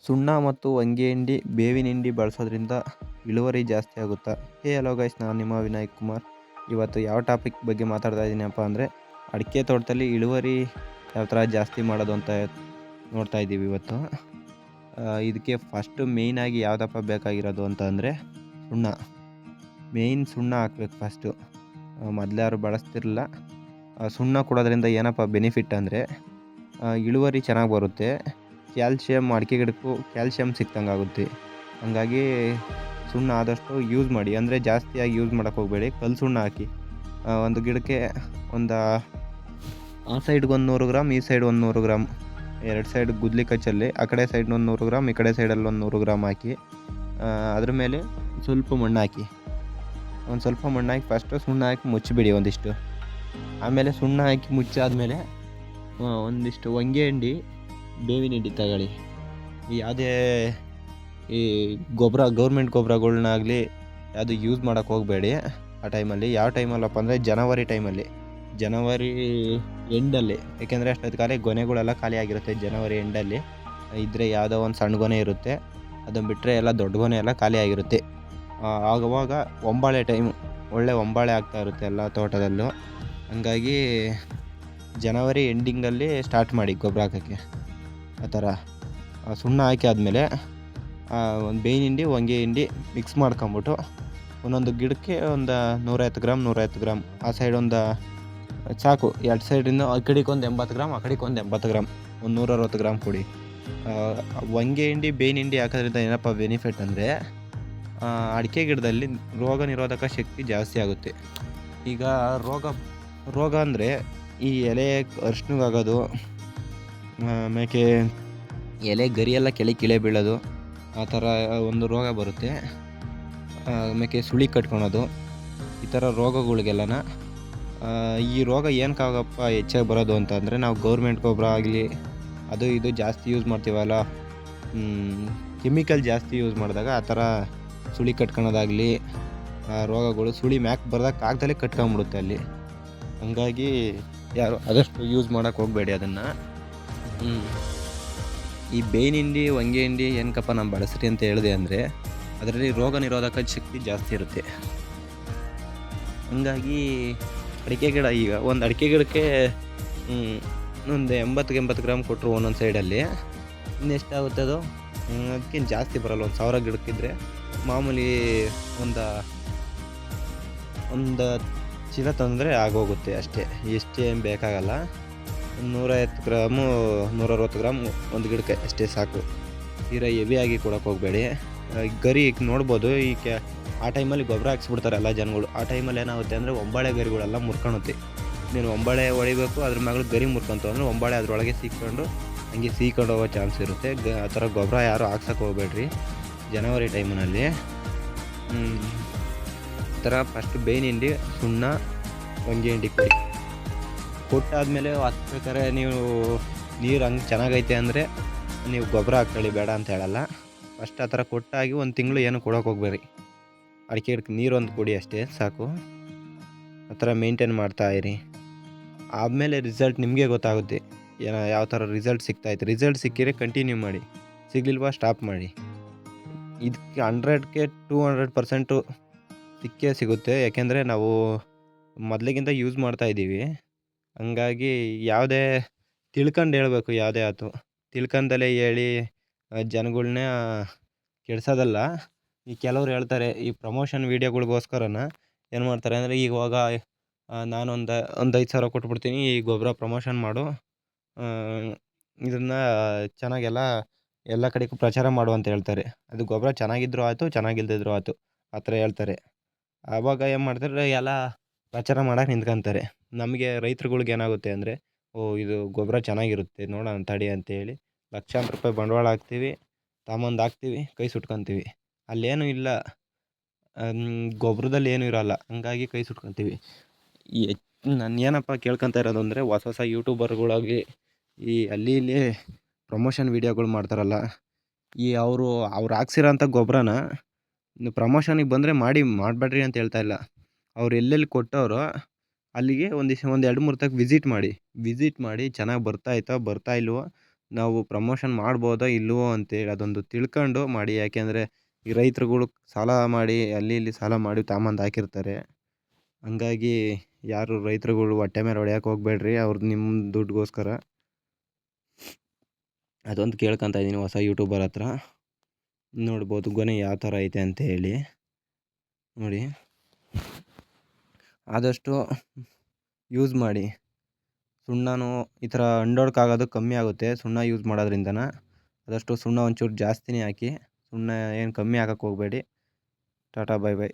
ಸುಣ್ಣ ಮತ್ತು ಹೊಂಗೆ ಹಿಂಡಿ, ಬೇವಿನ ಹಿಂಡಿ ಬಳಸೋದ್ರಿಂದ ಇಳುವರಿ ಜಾಸ್ತಿ ಆಗುತ್ತಾ? ಹಲೋ ಗೈಸ್, ನಾನು ನಿಮ್ಮ ವಿನಾಯಕ್ ಕುಮಾರ್. ಇವತ್ತು ಯಾವ ಟಾಪಿಕ್ ಬಗ್ಗೆ ಮಾತಾಡ್ತಾ ಇದ್ದೀನಪ್ಪ ಅಂದರೆ, ಅಡಿಕೆ ತೋಟದಲ್ಲಿ ಇಳುವರಿ ಯಾವ ಥರ ಜಾಸ್ತಿ ಮಾಡೋದು ಅಂತ ನೋಡ್ತಾ ಇದ್ದೀವಿ ಇವತ್ತು. ಇದಕ್ಕೆ ಫಸ್ಟು ಮೇಯ್ನಾಗಿ ಯಾವುದಪ್ಪ ಬೇಕಾಗಿರೋದು ಅಂತ ಅಂದರೆ ಸುಣ್ಣ. ಸುಣ್ಣ ಹಾಕ್ಬೇಕು ಫಸ್ಟು. ಮೊದಲಾರು ಬಳಸ್ತಿರಲಿಲ್ಲ. ಸುಣ್ಣ ಕೊಡೋದ್ರಿಂದ ಏನಪ್ಪ ಬೆನಿಫಿಟ್ ಅಂದರೆ ಇಳುವರಿ ಚೆನ್ನಾಗಿ ಬರುತ್ತೆ. ಕ್ಯಾಲ್ಶಿಯಮ್, ಅಡಿಕೆ ಗಿಡಕ್ಕೂ ಕ್ಯಾಲ್ಶಿಯಮ್ ಸಿಕ್ತಂಗೆ ಆಗುತ್ತೆ. ಹಂಗಾಗಿ ಸುಣ್ಣ ಆದಷ್ಟು ಯೂಸ್ ಮಾಡಿ. ಅಂದರೆ ಜಾಸ್ತಿಯಾಗಿ ಯೂಸ್ ಮಾಡೋಕ್ಕೆ ಹೋಗಬೇಡಿ. ಕಲ್ಲು ಸುಣ್ಣ ಹಾಕಿ ಒಂದು ಗಿಡಕ್ಕೆ ಒಂದು ಆ ಸೈಡ್ಗೆ ಒಂದು 100 ಗ್ರಾಮ್, ಈ ಸೈಡ್ ಒಂದು 100 ಗ್ರಾಮ್, ಎರಡು ಸೈಡ್ ಗುದ್ಲಿ ಕಚ್ಚಲ್ಲಿ ಆ ಕಡೆ ಸೈಡ್ ಒಂದು 100 ಗ್ರಾಮ್, ಈ ಕಡೆ ಸೈಡಲ್ಲಿ ಒಂದು 100 ಗ್ರಾಮ್ ಹಾಕಿ ಅದ್ರ ಮೇಲೆ ಸ್ವಲ್ಪ ಮಣ್ಣು ಹಾಕಿ. ಒಂದು ಸ್ವಲ್ಪ ಮಣ್ಣು ಹಾಕಿ ಫಸ್ಟು ಸುಣ್ಣ ಹಾಕಿ ಮುಚ್ಚಿಬಿಡಿ ಒಂದಿಷ್ಟು. ಆಮೇಲೆ ಸುಣ್ಣ ಹಾಕಿ ಮುಚ್ಚಾದಮೇಲೆ ಒಂದಿಷ್ಟು ಹೊಂಗೆ ಹಿಂಡಿ, ಬೇವಿನ ಹಿಂಡಿ ತಗೊಳ್ಳಿ. ಯಾವುದೇ ಈ ಗೊಬ್ಬರ, ಗೌರ್ಮೆಂಟ್ ಗೊಬ್ಬರಗಳ್ನಾಗಲಿ ಯಾವುದು ಯೂಸ್ ಮಾಡೋಕ್ಕೆ ಹೋಗಬೇಡಿ ಆ ಟೈಮಲ್ಲಿ. ಯಾವ ಟೈಮಲ್ಲಪ್ಪ ಅಂದರೆ ಜನವರಿ ಎಂಡಲ್ಲಿ. ಏಕೆಂದರೆ ಅಷ್ಟೊತ್ತಿಗೆ ಗೊನೆಗಳೆಲ್ಲ ಖಾಲಿ ಆಗಿರುತ್ತೆ. ಜನವರಿ ಎಂಡಲ್ಲಿ ಇದ್ದರೆ ಯಾವುದೋ ಒಂದು ಸಣ್ಣ ಗೊನೆ ಇರುತ್ತೆ, ಅದನ್ನು ಬಿಟ್ಟರೆ ಎಲ್ಲ ದೊಡ್ಡ ಗೊನೆ ಎಲ್ಲ ಖಾಲಿ ಆಗಿರುತ್ತೆ. ಆವಾಗ ಒಂಬಾಳೆ ಟೈಮು, ಒಳ್ಳೆ ಒಂಬಾಳೆ ಆಗ್ತಾ ಇರುತ್ತೆ ಎಲ್ಲ ತೋಟದಲ್ಲೂ. ಹಂಗಾಗಿ ಜನವರಿ ಎಂಡಿಂಗಲ್ಲಿ ಸ್ಟಾರ್ಟ್ ಮಾಡಿ ಗೊಬ್ಬರ ಹಾಕೋಕ್ಕೆ. ಆ ಥರ ಸುಣ್ಣ ಹಾಕಿ ಆದಮೇಲೆ ಒಂದು ಬೇವಿನ ಹಿಂಡಿ, ಹೊಂಗೆ ಹಿಂಡಿ ಮಿಕ್ಸ್ ಮಾಡ್ಕೊಂಬಿಟ್ಟು ಒಂದೊಂದು ಗಿಡಕ್ಕೆ ಒಂದು 150 ಗ್ರಾಮ್ ಆ ಸೈಡ್ ಒಂದು ಸಾಕು. ಎರಡು ಸೈಡಿಂದ ಆ ಕಡೆಗೆ ಒಂದು 80 ಗ್ರಾಮ್, ಆ ಕಡೆಗೆ ಒಂದು 80 ಗ್ರಾಮ್, ಒಂದು 160 ಗ್ರಾಮ್ ಕೊಡಿ. ಹೊಂಗೆ ಹಿಂಡಿ, ಬೇವಿನ ಹಿಂಡಿ ಹಾಕೋದ್ರಿಂದ ಏನಪ್ಪ ಬೆನಿಫಿಟ್ ಅಂದರೆ ಅಡಿಕೆ ಗಿಡದಲ್ಲಿ ರೋಗ ನಿರೋಧಕ ಶಕ್ತಿ ಜಾಸ್ತಿ ಆಗುತ್ತೆ. ಈಗ ರೋಗ ಅಂದರೆ ಈ ಎಲೆ ಅರ್ಶಿನಗಾಗೋದು, ಆಮೇಲೆ ಎಲೆ ಗರಿಯೆಲ್ಲ ಕೆಳೆ ಬೀಳೋದು, ಆ ಥರ ಒಂದು ರೋಗ ಬರುತ್ತೆ. ಆಮೇಲೆ ಸುಳಿ ಕಟ್ಕೊಳೋದು, ಈ ಥರ ರೋಗಗಳಿಗೆಲ್ಲನ ಈ ರೋಗ ಏನಕ್ಕಾಗಪ್ಪ ಹೆಚ್ಚಾಗಿ ಬರೋದು ಅಂತ ಅಂದರೆ, ನಾವು ಗೌರ್ಮೆಂಟ್ ಗೊಬ್ಬರ ಆಗಲಿ ಅದು ಇದು ಜಾಸ್ತಿ ಯೂಸ್ ಮಾಡ್ತೀವಲ್ಲ, ಕೆಮಿಕಲ್ ಜಾಸ್ತಿ ಯೂಸ್ ಮಾಡಿದಾಗ ಆ ಥರ ಸುಳಿ ಕಟ್ಕೊಳೋದಾಗಲಿ, ರೋಗಗಳು ಸುಳಿ ಮ್ಯಾಕ್ ಬರ್ದಕ್ಕೆ ಆಗ್ದಲೇ ಕಟ್ಕೊಂಬಿಡುತ್ತೆ ಅಲ್ಲಿ. ಹಂಗಾಗಿ ಯಾರು ಆದಷ್ಟು ಯೂಸ್ ಮಾಡೋಕ್ಕೆ ಹೋಗಬೇಡಿ ಅದನ್ನು. ಈ ಬೇವಿನ ಹಿಂಡಿ, ಹೊಂಗೆ ಹಿಂಡಿ ಏನಕ್ಕಪ್ಪ ನಾನು ಬಳಸ್ರಿ ಅಂತ ಹೇಳಿದೆ ಅಂದರೆ, ಅದರಲ್ಲಿ ರೋಗ ನಿರೋಧಕ ಶಕ್ತಿ ಜಾಸ್ತಿ ಇರುತ್ತೆ. ಹಂಗಾಗಿ ಅಡಿಕೆ ಗಿಡ, ಈಗ ಒಂದು ಅಡಿಕೆ ಗಿಡಕ್ಕೆ ಒಂದು 80 ಗ್ರಾಮ್ ಕೊಟ್ಟರು ಒಂದೊಂದು ಸೈಡಲ್ಲಿ, ಇನ್ನೆಷ್ಟಾಗುತ್ತೆ ಅದು? ಅದಕ್ಕಿಂತ ಜಾಸ್ತಿ ಬರೋಲ್ಲ. 1000 ಗಿಡಕ್ಕಿದ್ರೆ ಮಾಮೂಲಿ ಒಂದು ಚೀಲ ತಂದರೆ ಆಗೋಗುತ್ತೆ ಅಷ್ಟೇ. ಎಷ್ಟೇನು ಬೇಕಾಗಲ್ಲ. 150 ಗ್ರಾಮು, 160 ಗ್ರಾಮ್ ಒಂದು ಗಿಡಕ್ಕೆ ಅಷ್ಟೇ ಸಾಕು. ತೀರಾ ಹೆವಿಯಾಗಿ ಕೊಡೋಕೆ ಹೋಗಬೇಡಿ. ಗರಿ ನೋಡ್ಬೋದು, ಈಗ ಆ ಟೈಮಲ್ಲಿ ಗೊಬ್ಬರ ಹಾಕ್ಸ್ಬಿಡ್ತಾರೆ ಎಲ್ಲ ಜನಗಳು. ಆ ಟೈಮಲ್ಲಿ ಏನಾಗುತ್ತೆ ಅಂದರೆ ಒಂಬಾಳೆ ಗರಿಗಳೆಲ್ಲ ಮುರ್ಕೊಳುತ್ತೆ. ನೀನು ಒಂಬಾಳೆ ಹೊಡಿಬೇಕು, ಅದ್ರ ಮ್ಯಾಗ ಗರಿ ಮುರ್ಕೊಂತು ಅಂದರೆ ಒಂಬಾಳೆ ಅದರೊಳಗೆ ಸೀಕೊಂಡು ಹೋಗೋ ಚಾನ್ಸ್ ಇರುತ್ತೆ. ಆ ಥರ ಗೊಬ್ಬರ ಯಾರು ಹಾಕ್ಸೋಕೆ ಹೋಗಬೇಡ್ರಿ ಜನವರಿ ಟೈಮಿನಲ್ಲಿ. ಈ ಥರ ಫಸ್ಟ್ ಬೇವಿನ ಹಿಂಡಿ, ಸುಣ್ಣ, ಹೊಂಗೆ ಹಿಂಡಿ ಕೊಟ್ಟಾದಮೇಲೆ ಹತ್ಬೇಕಾದ್ರೆ ನೀವು ನೀರು ಹಂಗೆ ಚೆನ್ನಾಗೈತೆ ಅಂದರೆ ನೀವು ಗೊಬ್ಬರ ಹಾಕ್ಕೊಳ್ಳಿ, ಬೇಡ ಅಂತ ಹೇಳಲ್ಲ. ಫಸ್ಟ್ ಆ ಥರ ಕೊಟ್ಟಾಗಿ ಒಂದು ತಿಂಗಳು ಏನು ಕೊಡೋಕೆ ಹೋಗಬೇಡಿ. ಅಡಿಕೆ ಗಿಡಕ್ಕೆ ನೀರೊಂದು ಕೊಡಿ ಅಷ್ಟೇ ಸಾಕು. ಆ ಥರ ಮೇಂಟೈನ್ ಮಾಡ್ತಾಯಿರಿ. ಆದಮೇಲೆ ರಿಸಲ್ಟ್ ನಿಮಗೆ ಗೊತ್ತಾಗುತ್ತೆ, ಯಾವ ಥರ ರಿಸಲ್ಟ್ ಸಿಗ್ತಾಯಿತ್ತು. ರಿಸಲ್ಟ್ ಸಿಕ್ಕಿದ್ರೆ ಕಂಟಿನ್ಯೂ ಮಾಡಿ, ಸಿಗಲಿಲ್ವಾ ಸ್ಟಾಪ್ ಮಾಡಿ. ಇದಕ್ಕೆ 100ಕ್ಕೆ 200% ಸಿಕ್ಕೇ ಸಿಗುತ್ತೆ. ಯಾಕೆಂದರೆ ನಾವು ಮೊದಲಿಗಿಂತ ಯೂಸ್ ಮಾಡ್ತಾಯಿದ್ದೀವಿ. ಹಂಗಾಗಿ ಯಾವುದೇ ತಿಳ್ಕೊಂಡು ಹೇಳಬೇಕು, ಯಾವುದೇ ಆಯ್ತು ತಿಳ್ಕೊಂಡಲೇ ಹೇಳಿ ಜನಗಳ್ನ ಕೆಡ್ಸೋದಲ್ಲ. ಈ ಕೆಲವ್ರು ಹೇಳ್ತಾರೆ, ಈ ಪ್ರಮೋಷನ್ ವೀಡಿಯೋಗಳಿಗೋಸ್ಕರನ ಏನು ಮಾಡ್ತಾರೆ ಅಂದರೆ, ಇವಾಗ ನಾನೊಂದು 5,000 ಕೊಟ್ಬಿಡ್ತೀನಿ, ಈ ಗೊಬ್ಬರ ಪ್ರಮೋಷನ್ ಮಾಡು, ಇದನ್ನು ಚೆನ್ನಾಗೆಲ್ಲ ಎಲ್ಲ ಕಡೆಗೂ ಪ್ರಚಾರ ಮಾಡು ಅಂತ ಹೇಳ್ತಾರೆ. ಅದು ಗೊಬ್ಬರ ಚೆನ್ನಾಗಿದ್ರೂ ಆಯಿತು, ಚೆನ್ನಾಗಿಲ್ದಿದ್ರೂ ಆಯಿತು, ಆ ಥರ ಹೇಳ್ತಾರೆ. ಆವಾಗ ಏನು ಮಾಡ್ತಾರೆ, ಎಲ್ಲ ಪ್ರಚಾರ ಮಾಡೋಕೆ ನಿಂತ್ಕೊಂತಾರೆ. ನಮಗೆ ರೈತರುಗಳ್ಗೆ ಏನಾಗುತ್ತೆ ಅಂದರೆ, ಇದು ಗೊಬ್ಬರ ಚೆನ್ನಾಗಿರುತ್ತೆ ನೋಡೋಣ ತಡಿ ಅಂತೇಳಿ ಲಕ್ಷಾಂತರ ರೂಪಾಯಿ ಬಂಡವಾಳ ಹಾಕ್ತೀವಿ, ತಾಂಬಂದು ಹಾಕ್ತೀವಿ, ಕೈ ಸುಟ್ಕೊತೀವಿ. ಅಲ್ಲೇನೂ ಇಲ್ಲ, ಗೊಬ್ಬರದಲ್ಲಿ ಏನೂ ಇರೋಲ್ಲ. ಹಂಗಾಗಿ ಕೈ ಸುಟ್ಕೊತೀವಿ. ನಾನು ಏನಪ್ಪ ಕೇಳ್ಕೊತಾ ಇರೋದು ಅಂದರೆ, ಹೊಸ ಯೂಟ್ಯೂಬರ್ಗಳಾಗಿ ಈ ಅಲ್ಲಿ ಇಲ್ಲಿ ಪ್ರಮೋಷನ್ ವೀಡಿಯೋಗಳು ಮಾಡ್ತಾರಲ್ಲ, ಈ ಅವ್ರು ಹಾಕ್ಸಿರೋಂಥ ಗೊಬ್ಬರನ ಪ್ರಮೋಷನಿಗೆ ಬಂದರೆ ಮಾಡಬೇಡ್ರಿ ಅಂತ ಹೇಳ್ತಾ ಇಲ್ಲ. ಅವ್ರು ಎಲ್ಲೆಲ್ಲಿ ಕೊಟ್ಟವರೋ ಅಲ್ಲಿಗೆ ಒಂದು 2-3 ತಕ್ಕ ವಿಸಿಟ್ ಮಾಡಿ ಚೆನ್ನಾಗಿ ಬರ್ತಾ ಇಲ್ವೋ ನಾವು ಪ್ರಮೋಷನ್ ಮಾಡ್ಬೋದೋ ಇಲ್ವೋ ಅಂತೇಳಿ ಅದೊಂದು ತಿಳ್ಕೊಂಡು ಮಾಡಿ. ಯಾಕೆಂದರೆ ಈ ರೈತರುಗಳು ಸಾಲ ಮಾಡಿ ಅಲ್ಲಿ ಇಲ್ಲಿ ಸಾಲ ಮಾಡಿ ತಗೊಂಬಂದು ಹಾಕಿರ್ತಾರೆ. ಹಂಗಾಗಿ ಯಾರು ರೈತರುಗಳು ಹೊಟ್ಟೆ ಮೇಲೆ ಹೊಡೆಯೋಕೆ ಹೋಗ್ಬೇಡ್ರಿ ಅವ್ರದ್ದು ನಿಮ್ಮ ದುಡ್ಡುಗೋಸ್ಕರ. ಅದೊಂದು ಕೇಳ್ಕೊತಾ ಇದ್ದೀನಿ ಹೊಸ ಯೂಟ್ಯೂಬರ್ ಹತ್ರ. ನೋಡ್ಬೋದು ಗೊನೆ ಯಾವ ಥರ ಐತೆ ಅಂತ ಹೇಳಿ ನೋಡಿ. ಆದಷ್ಟು ಯೂಸ್ ಮಾಡಿ. ಸುಣ್ಣನೂ ಈ ಥರ ಅಂಡೋಡ್ಕಾಗೋದು ಕಮ್ಮಿ ಆಗುತ್ತೆ ಸುಣ್ಣ ಯೂಸ್ ಮಾಡೋದ್ರಿಂದನ. ಆದಷ್ಟು ಸುಣ್ಣ ಒಂಚೂರು ಜಾಸ್ತಿನೇ ಹಾಕಿ. ಸುಣ್ಣ ಏನು ಕಮ್ಮಿ ಹಾಕಕ್ಕೆ ಹೋಗಬೇಡಿ. Tata bye bye.